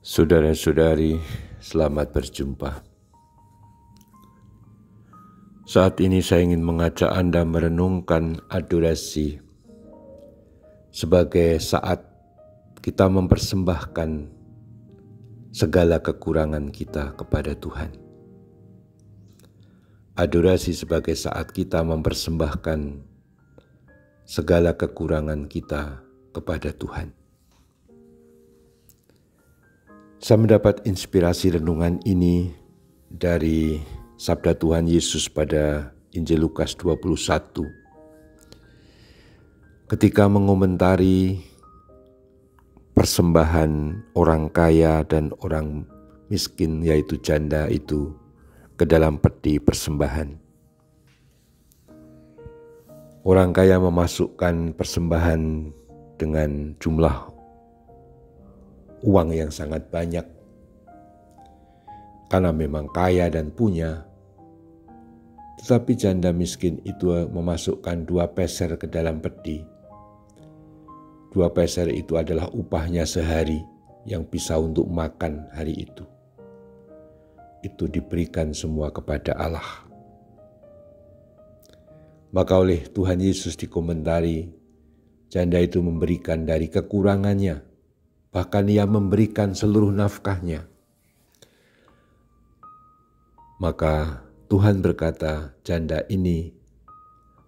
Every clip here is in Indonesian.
Saudara-saudari, selamat berjumpa. Saat ini saya ingin mengajak Anda merenungkan adorasi sebagai saat kita mempersembahkan segala kekurangan kita kepada Tuhan. Adorasi sebagai saat kita mempersembahkan segala kekurangan kita kepada Tuhan. Saya mendapat inspirasi renungan ini dari sabda Tuhan Yesus pada Injil Lukas 21. Ketika mengomentari persembahan orang kaya dan orang miskin, yaitu janda itu, ke dalam peti persembahan. Orang kaya memasukkan persembahan dengan jumlah uang yang sangat banyak, karena memang kaya dan punya. Tetapi janda miskin itu memasukkan 2 peser ke dalam peti. 2 peser itu adalah upahnya sehari yang bisa untuk makan hari itu. Itu diberikan semua kepada Allah. Maka oleh Tuhan Yesus dikomentari, janda itu memberikan dari kekurangannya, bahkan ia memberikan seluruh nafkahnya. Maka Tuhan berkata, janda ini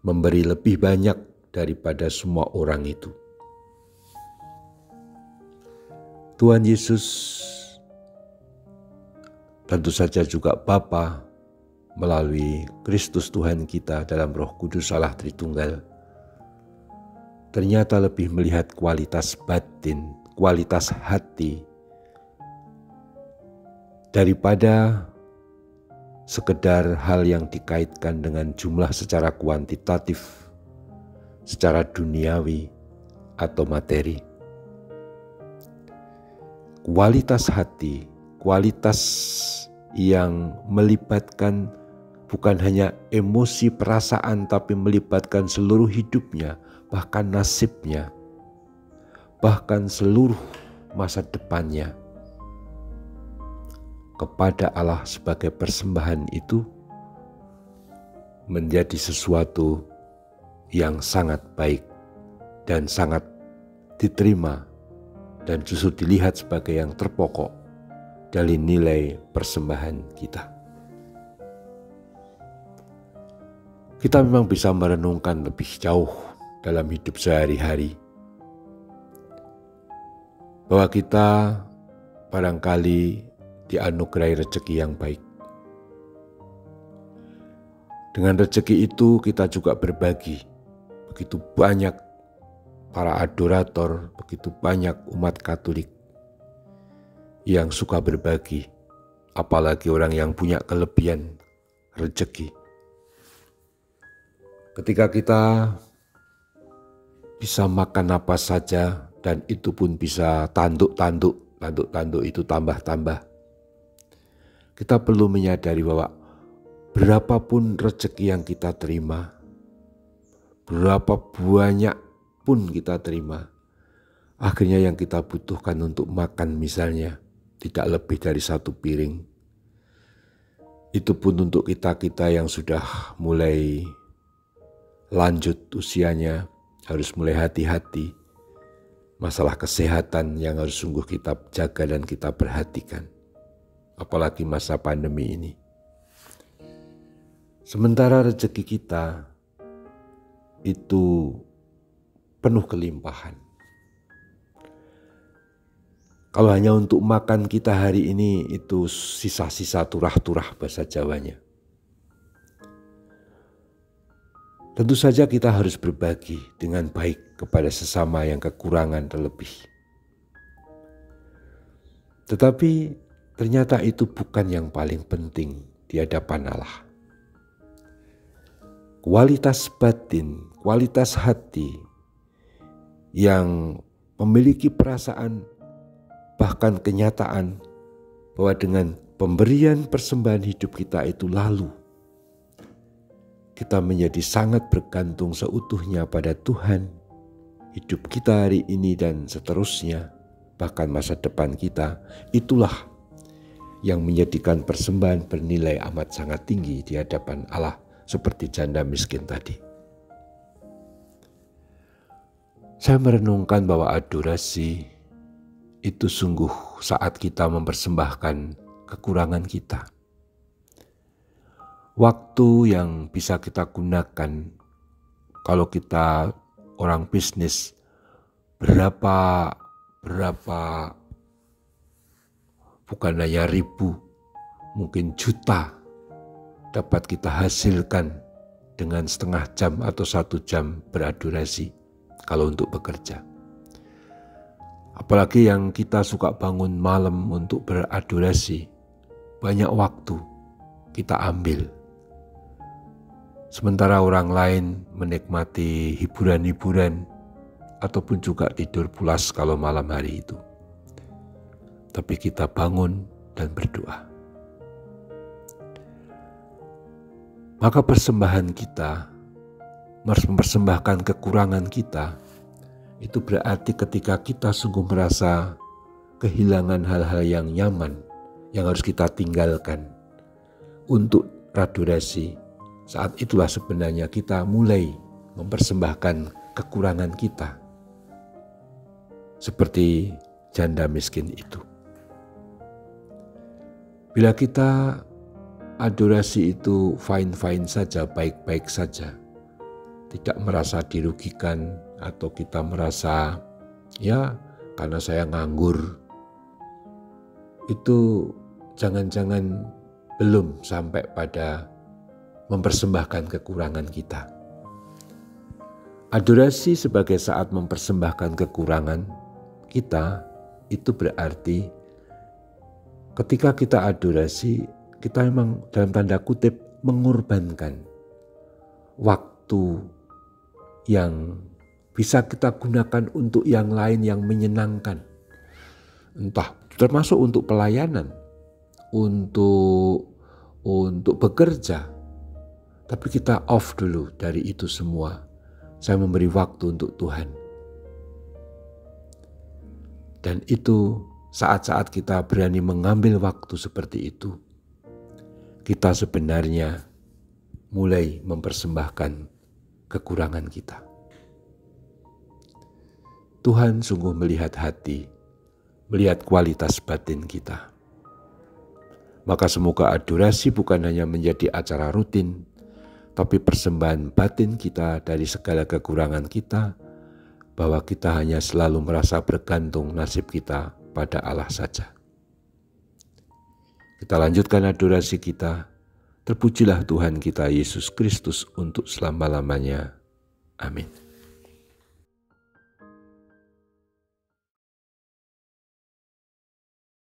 memberi lebih banyak daripada semua orang itu. Tuhan Yesus tentu saja juga Bapa melalui Kristus Tuhan kita dalam Roh Kudus Allah Tritunggal, ternyata lebih melihat kualitas batin, kualitas hati daripada sekedar hal yang dikaitkan dengan jumlah secara kuantitatif, secara duniawi atau materi. Kualitas hati, kualitas yang melibatkan bukan hanya emosi perasaan, tapi melibatkan seluruh hidupnya, bahkan nasibnya, bahkan seluruh masa depannya kepada Allah sebagai persembahan, itu menjadi sesuatu yang sangat baik dan sangat diterima dan justru dilihat sebagai yang terpokok dari nilai persembahan kita. Kita memang bisa merenungkan lebih jauh dalam hidup sehari-hari, bahwa kita barangkali dianugerahi rezeki yang baik. Dengan rezeki itu kita juga berbagi. Begitu banyak para adorator, begitu banyak umat Katolik yang suka berbagi, apalagi orang yang punya kelebihan rezeki. Ketika kita bisa makan apa saja, dan itu pun bisa tanduk-tanduk itu tambah-tambah. Kita perlu menyadari bahwa berapapun rezeki yang kita terima, berapa banyak pun kita terima, akhirnya yang kita butuhkan untuk makan misalnya tidak lebih dari 1 piring. Itu pun untuk kita-kita yang sudah mulai lanjut usianya, harus mulai hati-hati. Masalah kesehatan yang harus sungguh kita jaga dan kita perhatikan, apalagi masa pandemi ini. Sementara rezeki kita itu penuh kelimpahan. Kalau hanya untuk makan kita hari ini, itu sisa-sisa turah-turah bahasa Jawanya. Tentu saja kita harus berbagi dengan baik kepada sesama yang kekurangan terlebih. Tetapi ternyata itu bukan yang paling penting di hadapan Allah. Kualitas batin, kualitas hati yang memiliki perasaan, bahkan kenyataan bahwa dengan pemberian persembahan hidup kita itu lalu kita menjadi sangat bergantung seutuhnya pada Tuhan, hidup kita hari ini dan seterusnya, bahkan masa depan kita, itulah yang menjadikan persembahan bernilai amat sangat tinggi di hadapan Allah seperti janda miskin tadi. Saya merenungkan bahwa adorasi itu sungguh saat kita mempersembahkan kekurangan kita. Waktu yang bisa kita gunakan kalau kita orang bisnis, berapa bukan hanya ribu, mungkin juta dapat kita hasilkan dengan setengah jam atau 1 jam beradorasi kalau untuk bekerja. Apalagi yang kita suka bangun malam untuk beradorasi, banyak waktu kita ambil. Sementara orang lain menikmati hiburan-hiburan ataupun juga tidur pulas kalau malam hari itu. Tapi kita bangun dan berdoa. Maka persembahan kita, mempersembahkan kekurangan kita, itu berarti ketika kita sungguh merasa kehilangan hal-hal yang nyaman, yang harus kita tinggalkan untuk adorasi. Saat itulah sebenarnya kita mulai mempersembahkan kekurangan kita. Seperti janda miskin itu. Bila kita adorasi itu fine-fine saja, baik-baik saja, tidak merasa dirugikan atau kita merasa ya karena saya nganggur, itu jangan-jangan belum sampai pada mempersembahkan kekurangan kita. Adorasi sebagai saat mempersembahkan kekurangan kita, itu berarti ketika kita adorasi, kita memang dalam tanda kutip mengorbankan waktu yang bisa kita gunakan untuk yang lain yang menyenangkan. Entah termasuk untuk pelayanan, untuk bekerja. Tapi kita off dulu dari itu semua. Saya memberi waktu untuk Tuhan. Dan itu saat-saat kita berani mengambil waktu seperti itu, kita sebenarnya mulai mempersembahkan kekurangan kita. Tuhan sungguh melihat hati, melihat kualitas batin kita. Maka semoga adorasi bukan hanya menjadi acara rutin, tapi persembahan batin kita dari segala kekurangan kita, bahwa kita hanya selalu merasa bergantung nasib kita pada Allah saja. Kita lanjutkan adorasi kita. Terpujilah Tuhan kita Yesus Kristus untuk selama-lamanya. Amin.